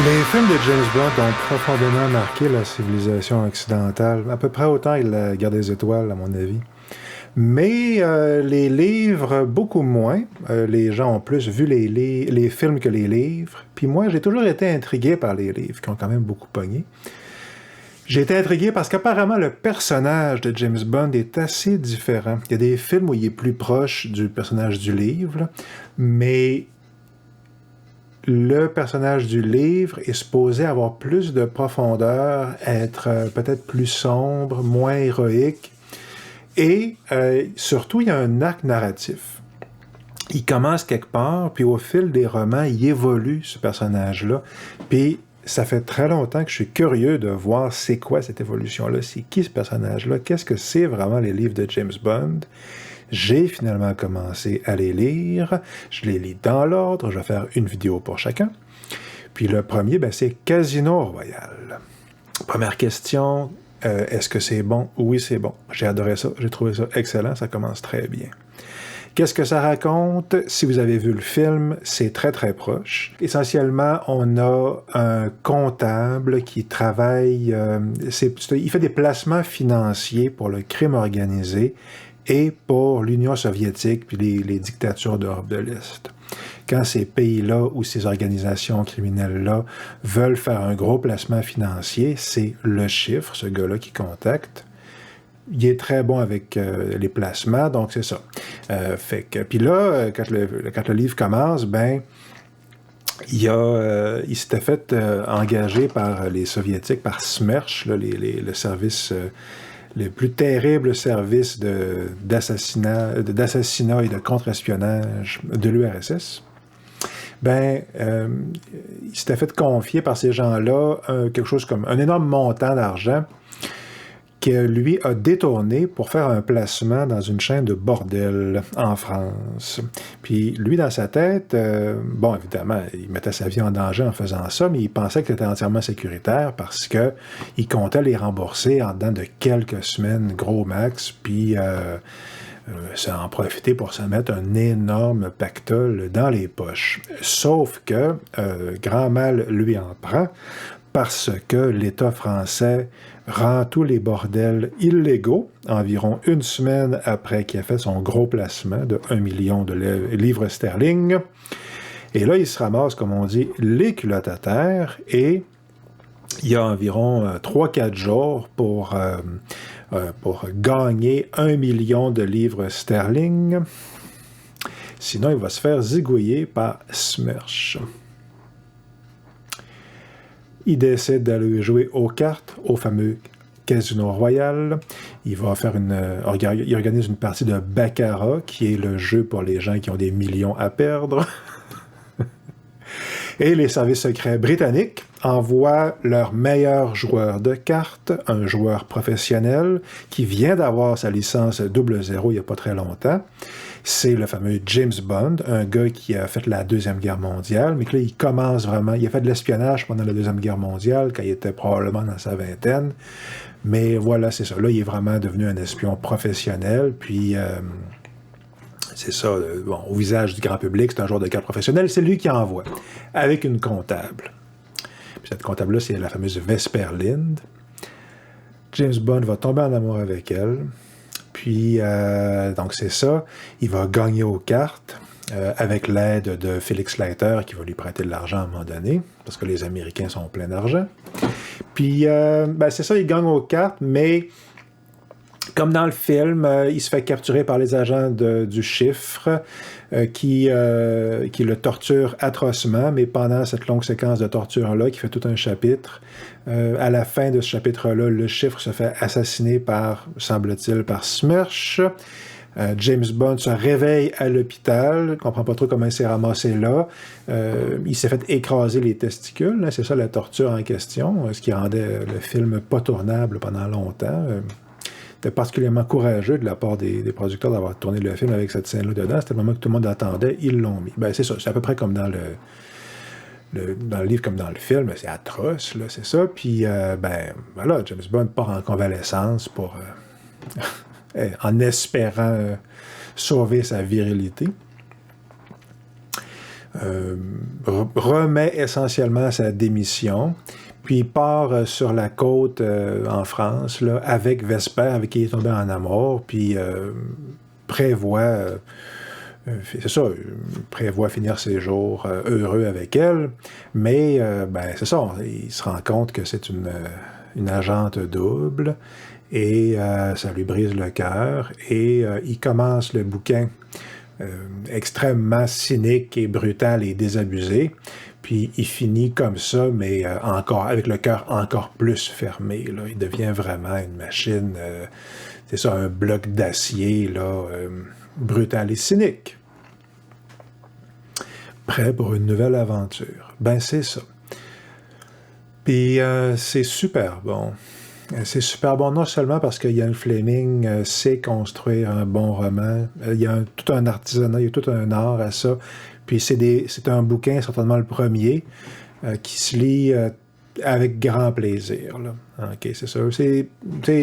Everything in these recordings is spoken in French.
Les films de James Bond ont profondément marqué la civilisation occidentale, à peu près autant que la Guerre des Étoiles, à mon avis. Mais les livres, beaucoup moins. Les gens ont plus vu les films que les livres. Puis moi, j'ai toujours été intrigué par les livres, qui ont quand même beaucoup pogné. J'ai été intrigué parce qu'apparemment, le personnage de James Bond est assez différent. Il y a des films où il est plus proche du personnage du livre, mais le personnage du livre est supposé avoir plus de profondeur, être peut-être plus sombre, moins héroïque. Et surtout, il y a un arc narratif. Il commence quelque part, puis au fil des romans, il évolue, ce personnage-là. Puis ça fait très longtemps que je suis curieux de voir c'est quoi cette évolution-là, c'est qui ce personnage-là, qu'est-ce que c'est vraiment les livres de James Bond. J'ai finalement commencé à les lire. Je les lis dans l'ordre. Je vais faire une vidéo pour chacun. Puis le premier, c'est Casino Royale. Première question, est-ce que c'est bon? Oui, c'est bon. J'ai adoré ça. J'ai trouvé ça excellent. Ça commence très bien. Qu'est-ce que ça raconte? Si vous avez vu le film, c'est très, très proche. Essentiellement, on a un comptable qui travaille... il fait des placements financiers pour le crime organisé et pour l'Union soviétique puis les dictatures d'Europe de l'Est. Quand ces pays-là ou ces organisations criminelles-là veulent faire un gros placement financier, c'est le chiffre, ce gars-là qui contacte. Il est très bon avec les placements, donc c'est ça. Puis là, quand le livre commence, il s'était fait engager par les Soviétiques, par SMERSH, là, le service... le plus terrible service d'assassinat et de contre-espionnage de l'URSS, il s'était fait confier par ces gens-là quelque chose comme un énorme montant d'argent que lui a détourné pour faire un placement dans une chaîne de bordel en France. Puis lui, dans sa tête, évidemment, il mettait sa vie en danger en faisant ça, mais il pensait que c'était entièrement sécuritaire parce qu'il comptait les rembourser en dedans de quelques semaines, gros max, puis ça en profiter pour se mettre un énorme pactole dans les poches. Sauf que grand mal lui en prend parce que l'État français rend tous les bordels illégaux environ une semaine après qu'il a fait son gros placement de 1 million de livres sterling. Et là, il se ramasse, comme on dit, les culottes à terre et il y a environ 3-4 jours pour gagner 1 million de livres sterling. Sinon, il va se faire zigouiller par SMERSH. Il décide d'aller jouer aux cartes, au fameux Casino Royale. Il organise une partie de Baccarat, qui est le jeu pour les gens qui ont des millions à perdre. Et les services secrets britanniques envoient leur meilleur joueur de cartes, un joueur professionnel, qui vient d'avoir sa licence 00 il n'y a pas très longtemps. C'est le fameux James Bond, un gars qui a fait la Deuxième Guerre mondiale, mais que là, il commence vraiment... Il a fait de l'espionnage pendant la Deuxième Guerre mondiale, quand il était probablement dans sa vingtaine. Mais voilà, c'est ça. Là, il est vraiment devenu un espion professionnel, puis... c'est ça, au visage du grand public, c'est un joueur de cartes professionnel. C'est lui qui envoie, avec une comptable. Puis cette comptable-là, c'est la fameuse Vesper Lynd. James Bond va tomber en amour avec elle. Puis, donc c'est ça, il va gagner aux cartes avec l'aide de Felix Leiter qui va lui prêter de l'argent à un moment donné, parce que les Américains sont pleins d'argent. Puis, c'est ça, il gagne aux cartes, mais comme dans le film, il se fait capturer par les agents du chiffre qui le torturent atrocement, mais pendant cette longue séquence de torture-là, qui fait tout un chapitre, à la fin de ce chapitre-là, le chiffre se fait assassiner semble-t-il, par SMERSH. James Bond se réveille à l'hôpital, ne comprend pas trop comment il s'est ramassé là. Il s'est fait écraser les testicules, c'est ça la torture en question, ce qui rendait le film pas tournable pendant longtemps. C'était particulièrement courageux de la part des producteurs d'avoir tourné le film avec cette scène-là dedans. C'était le moment que tout le monde attendait, ils l'ont mis. C'est ça, c'est à peu près comme dans le livre comme dans le film, c'est atroce, là, c'est ça. Puis, voilà, James Bond part en convalescence pour... en espérant sauver sa virilité. remet essentiellement sa démission, puis il part sur la côte en France, là, avec Vesper, avec qui il est tombé en amour, puis prévoit, c'est ça, prévoit finir ses jours heureux avec elle, mais ben, c'est ça, il se rend compte que c'est une agente double, et ça lui brise le cœur, et il commence le bouquin extrêmement cynique et brutal et désabusé, puis il finit comme ça, mais encore avec le cœur encore plus fermé, là. Il devient vraiment une machine, c'est ça, un bloc d'acier, là, brutal et cynique. Prêt pour une nouvelle aventure. Ben, c'est ça. Puis c'est super bon. C'est super bon, non seulement parce que Ian Fleming sait construire un bon roman, il y a tout un artisanat, il y a tout un art à ça, puis c'est un bouquin, certainement le premier, qui se lit avec grand plaisir. Là. OK, c'est ça. C'est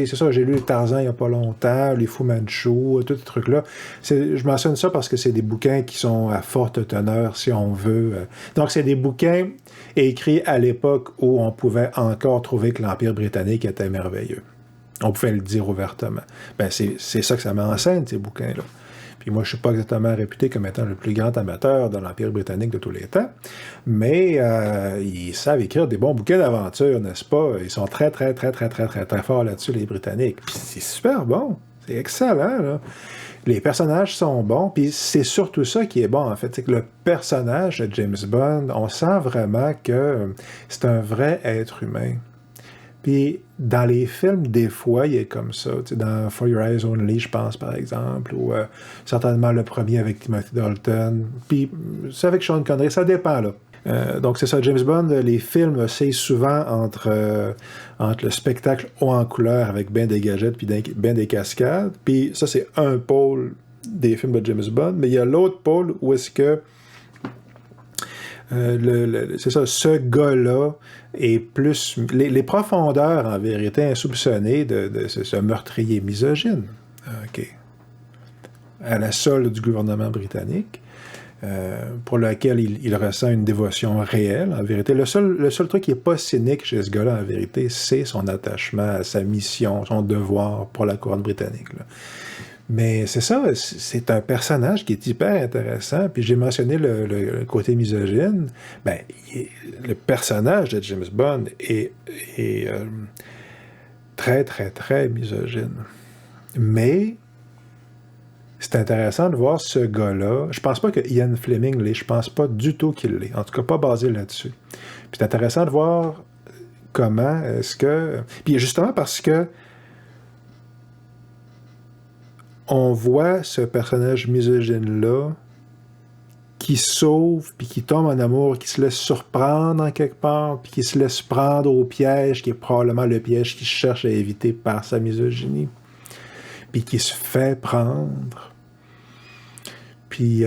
ça, j'ai lu Tarzan il n'y a pas longtemps, les Fu Manchu, tous ces trucs-là. Je mentionne ça parce que c'est des bouquins qui sont à forte teneur, si on veut. Donc, c'est des bouquins écrits à l'époque où on pouvait encore trouver que l'Empire britannique était merveilleux. On pouvait le dire ouvertement. Ben, c'est ça que ça met en scène, ces bouquins-là. Puis moi, je ne suis pas exactement réputé comme étant le plus grand amateur de l'Empire britannique de tous les temps, mais ils savent écrire des bons bouquins d'aventure, n'est-ce pas? Ils sont très, très, très, très, très, très, très forts là-dessus, les Britanniques. Puis c'est super bon. C'est excellent, là. Les personnages sont bons, puis c'est surtout ça qui est bon, en fait. C'est que le personnage de James Bond, on sent vraiment que c'est un vrai être humain. Puis, dans les films, des fois, il est comme ça. Tu sais, dans For Your Eyes Only, je pense, par exemple, ou certainement le premier avec Timothy Dalton. Puis, c'est avec Sean Connery, ça dépend, là. Donc, c'est ça, James Bond, les films oscillent souvent entre le spectacle haut en couleur avec ben des gadgets puis ben des cascades. Puis, ça, c'est un pôle des films de James Bond. Mais il y a l'autre pôle où est-ce que c'est ça, ce gars-là est plus... Les profondeurs, en vérité, insoupçonnées de ce meurtrier misogyne, OK, à la solde du gouvernement britannique, pour lequel il ressent une dévotion réelle, en vérité. Le seul truc qui n'est pas cynique chez ce gars-là, en vérité, c'est son attachement à sa mission, son devoir pour la couronne britannique, là. Mais c'est ça, c'est un personnage qui est hyper intéressant. Puis j'ai mentionné le côté misogyne. Ben, le personnage de James Bond est très, très, très misogyne. Mais c'est intéressant de voir ce gars-là. Je pense pas que Ian Fleming l'est. Je pense pas du tout qu'il l'est. En tout cas, pas basé là-dessus. Puis c'est intéressant de voir comment est-ce que... Puis justement parce que on voit ce personnage misogyne-là qui sauve, puis qui tombe en amour, qui se laisse surprendre en quelque part, puis qui se laisse prendre au piège, qui est probablement le piège qu'il cherche à éviter par sa misogynie, puis qui se fait prendre. Puis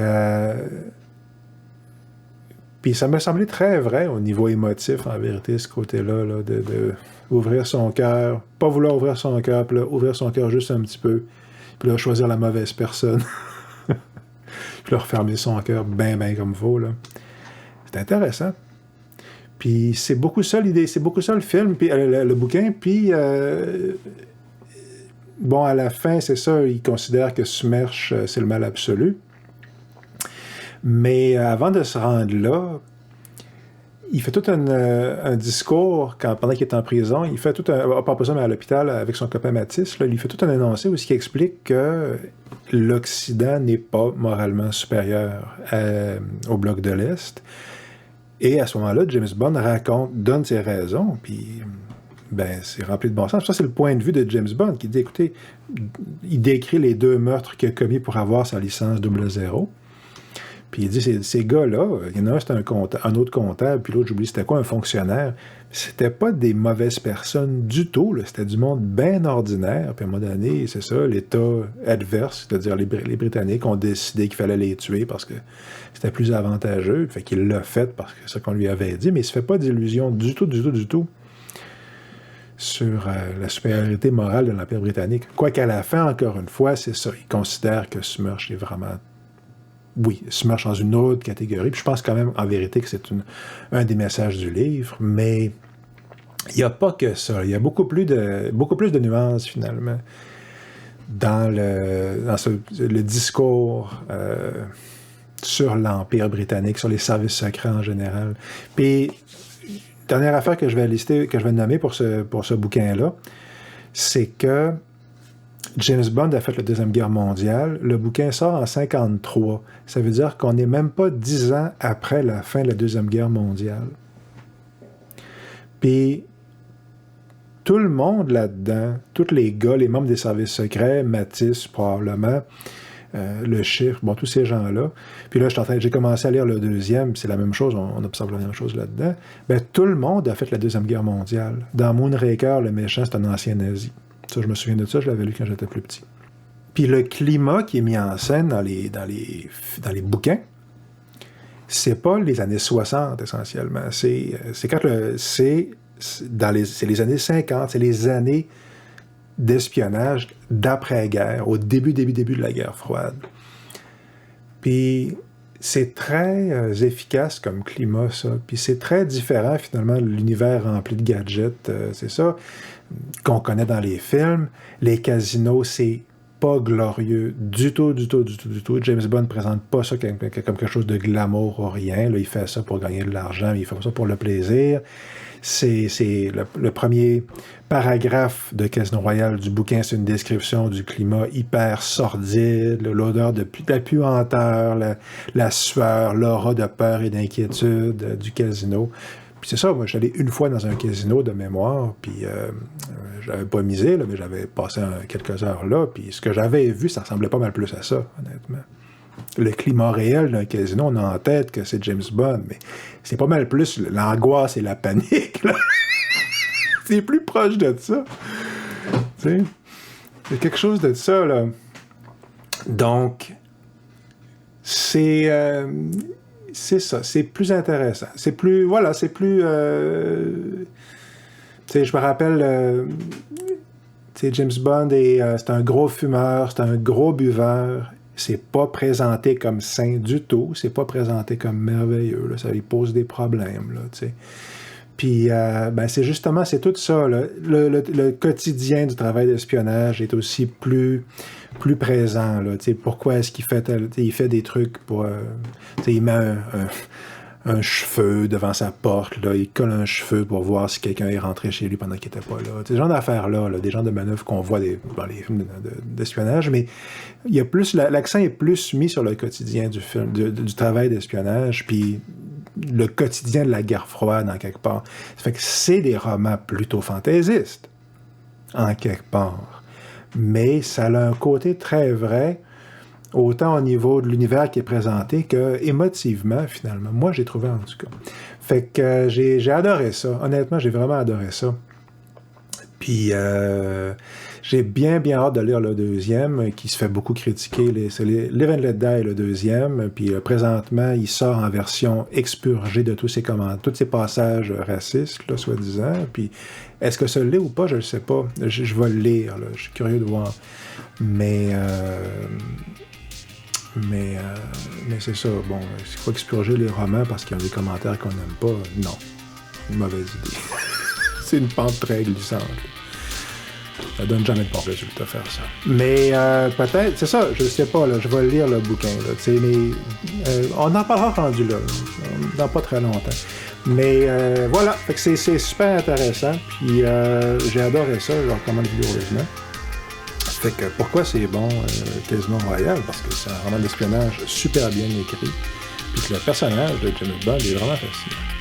ça m'a semblé très vrai au niveau émotif, en vérité, ce côté-là, là, de ouvrir son cœur, pas vouloir ouvrir son cœur, puis là, ouvrir son cœur juste un petit peu, puis là, choisir la mauvaise personne. Puis là, refermer son cœur bien, bien comme il faut, là. C'est intéressant. Puis c'est beaucoup ça l'idée, c'est beaucoup ça le film, puis le bouquin, puis bon, à la fin, c'est ça, il considère que Smersh, c'est le mal absolu. Mais avant de se rendre là, il fait tout un discours pendant qu'il est en prison. Il fait tout un... Pas en prison, mais à l'hôpital avec son copain Matisse. Là, il fait tout un énoncé où il explique que l'Occident n'est pas moralement supérieur au bloc de l'Est. Et à ce moment-là, James Bond donne ses raisons, puis ben, c'est rempli de bon sens. Ça, c'est le point de vue de James Bond qui dit, écoutez, il décrit les 2 meurtres qu'il a commis pour avoir sa licence 00. Puis il dit, ces gars-là, il y en a un, c'était un autre comptable, puis l'autre, j'oublie, c'était quoi, un fonctionnaire. C'était pas des mauvaises personnes du tout, là. C'était du monde bien ordinaire. Puis à un moment donné, c'est ça, l'État adverse, c'est-à-dire les Britanniques ont décidé qu'il fallait les tuer parce que c'était plus avantageux. Fait qu'il l'a fait parce que c'est ça qu'on lui avait dit, mais il se fait pas d'illusion du tout sur la supériorité morale de l'Empire britannique. Quoiqu'à la fin, encore une fois, c'est ça. Il considère que Smersh est vraiment oui, se marche dans une autre catégorie. Puis je pense quand même, en vérité, que c'est un des messages du livre, mais il n'y a pas que ça. Il y a beaucoup plus de nuances, finalement, dans le discours sur l'Empire britannique, sur les services secrets en général. Puis, dernière affaire que je vais lister, que je vais nommer pour ce bouquin-là, c'est que James Bond a fait la Deuxième Guerre mondiale. Le bouquin sort en 1953. Ça veut dire qu'on n'est même pas 10 ans après la fin de la Deuxième Guerre mondiale. Puis, tout le monde là-dedans, tous les gars, les membres des services secrets, Matisse probablement, le chiffre, bon, tous ces gens-là. Puis là, j'ai commencé à lire le deuxième, c'est la même chose, on observe la même chose là-dedans. Bien, tout le monde a fait la Deuxième Guerre mondiale. Dans Moonraker, le méchant, c'est un ancien nazi. Ça, je me souviens de ça, je l'avais lu quand j'étais plus petit. Puis le climat qui est mis en scène dans les bouquins, c'est pas les années 60, essentiellement. C'est les années 50, c'est les années d'espionnage d'après-guerre, au début de la guerre froide. Puis c'est très efficace comme climat, ça. Puis c'est très différent, finalement, de l'univers rempli de gadgets. C'est ça qu'on connaît dans les films. Les casinos, c'est pas glorieux du tout. James Bond ne présente pas ça comme quelque chose de glamour ou rien. Là, il fait ça pour gagner de l'argent, mais il fait ça pour le plaisir. C'est le premier paragraphe de Casino Royale du bouquin, c'est une description du climat hyper sordide, l'odeur de la puanteur, la sueur, l'aura de peur et d'inquiétude du casino. Puis c'est ça, moi, j'allais une fois dans un casino de mémoire, puis j'avais pas misé, là, mais j'avais passé quelques heures là, puis ce que j'avais vu, ça ressemblait pas mal plus à ça, honnêtement. Le climat réel d'un casino, on a en tête que c'est James Bond, mais c'est pas mal plus l'angoisse et la panique, là. C'est plus proche de ça. Tu sais, il y a quelque chose de ça, là. Donc, c'est ça, c'est plus intéressant. C'est plus, voilà, c'est plus... tu sais, je me rappelle, tu sais, James Bond, c'est un gros fumeur, c'est un gros buveur. C'est pas présenté comme sain du tout, c'est pas présenté comme merveilleux, là. Ça lui pose des problèmes, là, tu sais. Puis, c'est justement, c'est tout ça, là. Le quotidien du travail d'espionnage est aussi plus présent, là. Tu sais, pourquoi est-ce qu'il fait il fait des trucs pour... tu sais, il met un cheveu devant sa porte, là, il colle un cheveu pour voir si quelqu'un est rentré chez lui pendant qu'il n'était pas là. Ces genres d'affaires-là, là, des genres de manœuvres qu'on voit dans les films d'espionnage, mais il y a plus, l'accent est plus mis sur le quotidien du film, du travail d'espionnage, puis le quotidien de la guerre froide, en quelque part. Ça fait que c'est des romans plutôt fantaisistes, en quelque part. Mais ça a un côté très vrai, autant au niveau de l'univers qui est présenté que émotivement, finalement. Moi, j'ai trouvé, en tout cas. Fait que j'ai adoré ça. Honnêtement, j'ai vraiment adoré ça. Puis, j'ai bien hâte de lire le deuxième, qui se fait beaucoup critiquer. C'est Live and Let Die, le deuxième. Puis, présentement, il sort en version expurgée de tous ces passages racistes, là, soi-disant. Puis, est-ce que ça l'est ou pas? Je ne sais pas. Je vais le lire, là. Je suis curieux de voir. Mais c'est ça. Bon, s'il faut expurger les romans parce qu'il y a des commentaires qu'on n'aime pas, non. Une mauvaise idée. C'est une pente très glissante. Ça donne jamais de bon résultat faire ça. Mais peut-être, c'est ça, je sais pas, là, je vais lire le bouquin. Là, mais, on en parlera rendu là, dans pas très longtemps. Mais voilà, fait que c'est super intéressant. Puis j'ai adoré ça, je le recommande vigoureusement. Fait que pourquoi c'est bon, Casino Royale? Parce que c'est un roman d'espionnage super bien écrit. Puis que le personnage de James Bond est vraiment fascinant.